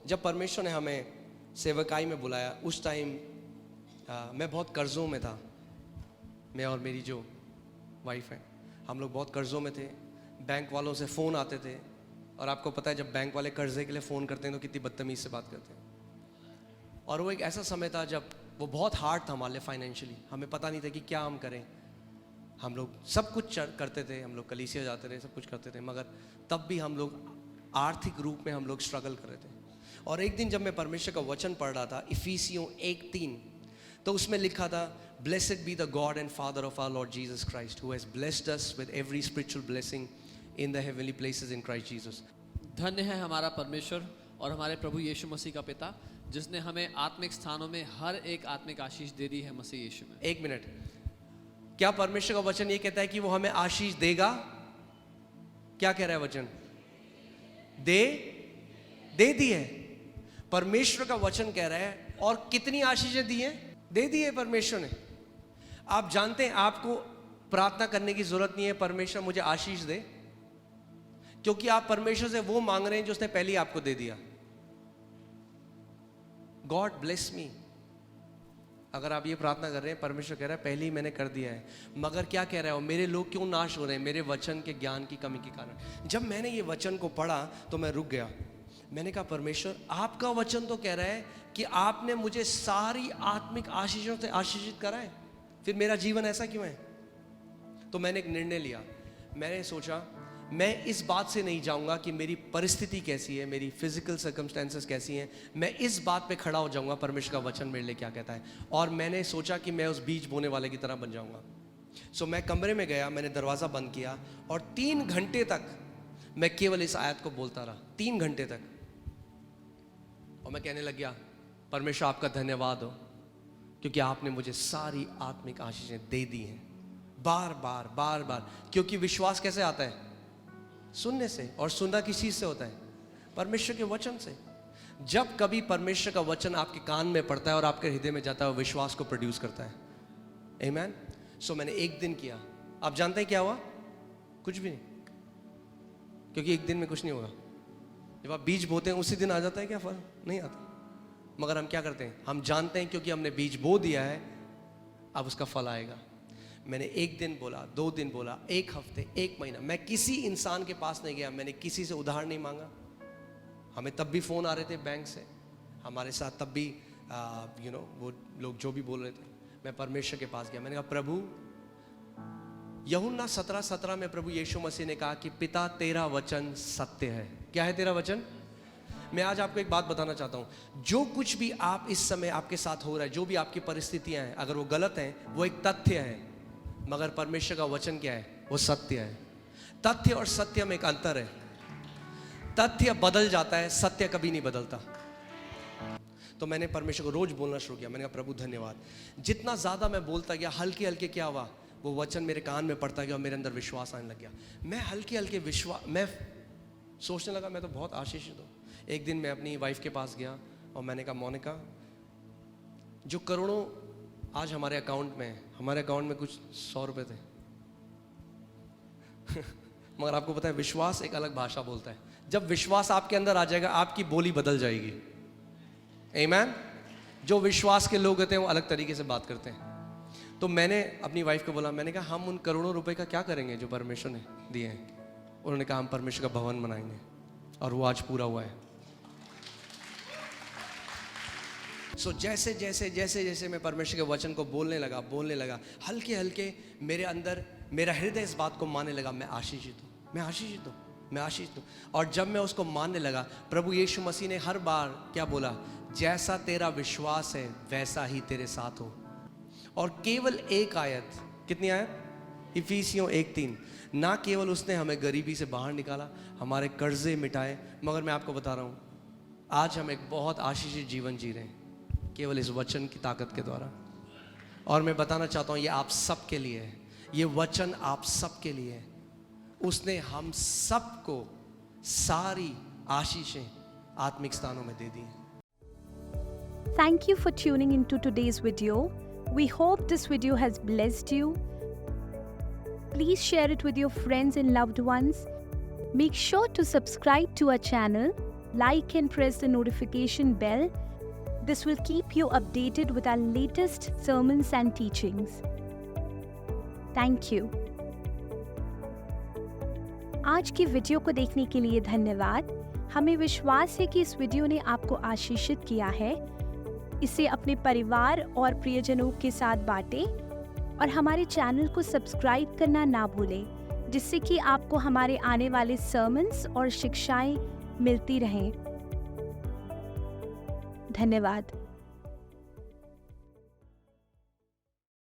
जब परमेश्वर ने हमें सेवकाई में बुलाया उस टाइम मैं बहुत कर्ज़ों में था। मैं और मेरी जो वाइफ है, हम लोग बहुत कर्ज़ों में थे। बैंक वालों से फ़ोन आते थे, और आपको पता है जब बैंक वाले कर्ज़े के लिए फ़ोन करते हैं तो कितनी बदतमीज़ से बात करते हैं। और वो एक ऐसा समय था जब वो बहुत हार्ड था हमारे लिए फाइनेंशियली। हमें पता नहीं था कि क्या हम करें। हम लोग सब कुछ करते थे, हम लोग कलीसिया जाते थे, सब कुछ करते थे, मगर तब भी हम लोग आर्थिक रूप में हम लोग स्ट्रगल कर रहे थे। और एक दिन जब मैं परमेश्वर का वचन पढ़ रहा था, इफिसियों 1:3, तो उसमें लिखा था, blessed be the God and Father of our Lord Jesus Christ who has blessed us with every spiritual blessing in the heavenly places in Christ Jesus. धन्य है हमारा परमेश्वर और हमारे प्रभु यीशु मसीह का पिता, जिसने हमें आत्मिक स्थानों में हर एक आत्मिक आशीष दे दी है मसीह यीशु में। एक मिनट, क्या परमेश्वर का वचन ये कहता है कि वो हमें आशीष देगा? क्या कह रहा है वचन? दे दी है। परमेश्वर का वचन कह रहा है, और कितनी आशीषें दी हैं? दे दी है परमेश्वर ने। आप जानते हैं आपको प्रार्थना करने की जरूरत नहीं है परमेश्वर मुझे आशीष दे, क्योंकि आप परमेश्वर से वो मांग रहे हैं जो उसने पहले ही आपको दे दिया। गॉड ब्लेस मी, अगर आप ये प्रार्थना कर रहे हैं, परमेश्वर कह रहा है पहले ही मैंने कर दिया है। मगर क्या कह रहा है, मेरे लोग क्यों नाश हो रहे हैं? मेरे वचन के ज्ञान की कमी के कारण। जब मैंने ये वचन को पढ़ा तो मैं रुक गया। मैंने कहा परमेश्वर, आपका वचन तो कह रहा है कि आपने मुझे सारी आत्मिक आशीषों से आशीषित करा है, फिर मेरा जीवन ऐसा क्यों है? तो मैंने एक निर्णय लिया। मैंने सोचा मैं इस बात से नहीं जाऊंगा कि मेरी परिस्थिति कैसी है, मेरी फिजिकल सर्कमस्टेंसेस कैसी हैं। मैं इस बात पे खड़ा हो जाऊंगा परमेश्वर का वचन मेरे लिए क्या कहता है। और मैंने सोचा कि मैं उस बीज बोने वाले की तरह बन जाऊंगा। सो मैं कमरे में गया, मैंने दरवाज़ा बंद किया, और 3 घंटे तक मैं केवल इस आयत को बोलता रहा। 3 घंटे तक। और मैं कहने लग गया, परमेश्वर आपका धन्यवाद हो, क्योंकि आपने मुझे सारी आत्मिक आशीषें दे दी हैं। बार बार बार बार। क्योंकि विश्वास कैसे आता है? सुनने से। और सुनना किस चीज से होता है? परमेश्वर के वचन से। जब कभी परमेश्वर का वचन आपके कान में पड़ता है और आपके हृदय में जाता है, वो विश्वास को प्रोड्यूस करता है। आमीन। सो मैंने एक दिन किया। आप जानते हैं क्या हुआ? कुछ भी नहीं, क्योंकि एक दिन में कुछ नहीं होगा। जब आप बीज बोते हैं उसी दिन आ जाता है क्या? फल नहीं आता। मगर हम क्या करते हैं, हम जानते हैं क्योंकि हमने बीज बो दिया है, अब उसका फल आएगा। मैंने 1 दिन बोला, 2 दिन बोला, 1 हफ्ते, 1 महीना। मैं किसी इंसान के पास नहीं गया, मैंने किसी से उधार नहीं मांगा। हमें तब भी फ़ोन आ रहे थे बैंक से, हमारे साथ तब भी वो लोग जो भी बोल रहे थे। मैं परमेश्वर के पास गया। मैंने कहा प्रभु, यूहन्ना 17:17 में प्रभु यीशु मसीह ने कहा कि पिता तेरा वचन सत्य है। क्या है तेरा वचन? मैं आज आपको एक बात बताना चाहता हूँ। जो कुछ भी आप इस समय आपके साथ हो रहा है, जो भी आपकी परिस्थितियाँ हैं, अगर वो गलत हैं, वो एक तथ्य है। मगर परमेश्वर का वचन क्या है? वो सत्य है। तथ्य और सत्य में एक अंतर है। तथ्य बदल जाता है, सत्य कभी नहीं बदलता। तो मैंने परमेश्वर को रोज बोलना शुरू किया। मैंने कहा प्रभु धन्यवाद। जितना ज़्यादा मैं बोलता गया, हल्के हल्के क्या हुआ, वो वचन मेरे कान में पड़ता गया और मेरे अंदर विश्वास आने लग गया। मैं हल्के हल्के मैं सोचने लगा मैं तो बहुत आशीषित हूँ। एक दिन मैं अपनी वाइफ के पास गया और मैंने कहा मोनिका, जो करोड़ों आज हमारे अकाउंट में है, हमारे अकाउंट में कुछ 100 रुपये थे मगर आपको पता है विश्वास एक अलग भाषा बोलता है। जब विश्वास आपके अंदर आ जाएगा, आपकी बोली बदल जाएगी। आमीन। जो विश्वास के लोग होते हैं वो अलग तरीके से बात करते हैं। तो मैंने अपनी वाइफ को बोला, मैंने कहा हम उन करोड़ों रुपए का क्या करेंगे जो परमेश्वर ने दिए हैं? उन्होंने कहा हम परमेश्वर का भवन बनाएंगे, और वो आज पूरा हुआ है। सो जैसे जैसे जैसे जैसे मैं परमेश्वर के वचन को बोलने लगा, हल्के हल्के मेरे अंदर मेरा हृदय इस बात को मानने लगा, मैं आशीषित हूँ, मैं आशीषित हूँ, मैं आशीषित हूँ। और जब मैं उसको मानने लगा, प्रभु यीशु मसीह ने हर बार क्या बोला? जैसा तेरा विश्वास है वैसा ही तेरे साथ हो। और केवल एक आयत, कितनी आयत? इफिसियों 1:3। ना केवल उसने हमें गरीबी से बाहर निकाला, हमारे कर्जे मिटाए, मगर मैं आपको बता रहा हूँ आज हम एक बहुत आशीषित जीवन जी रहे हैं केवल इस वचन की ताकत के द्वारा। और मैं बताना चाहता हूँ ये आप सब के लिए है, ये वचन आप सब के लिए है। उसने हम सबको सारी आशीषें आत्मिक स्थानों में दे दी हैं। Thank you for tuning into today's video. We hope this video has blessed you. Please share it with your friends and loved ones. Make sure to subscribe to our channel, like and press the notification bell. This will keep you updated with our latest sermons and teachings. Thank you. आज की video को देखने के लिए धन्यवाद। हमें विश्वास है कि इस वीडियो ने आपको आशीषित किया है। इसे अपने परिवार और प्रियजनों के साथ बांटें और हमारे चैनल को सब्सक्राइब करना ना भूलें, जिससे कि आपको हमारे आने वाले सर्मन्स और शिक्षाएं मिलती रहें। धन्यवाद।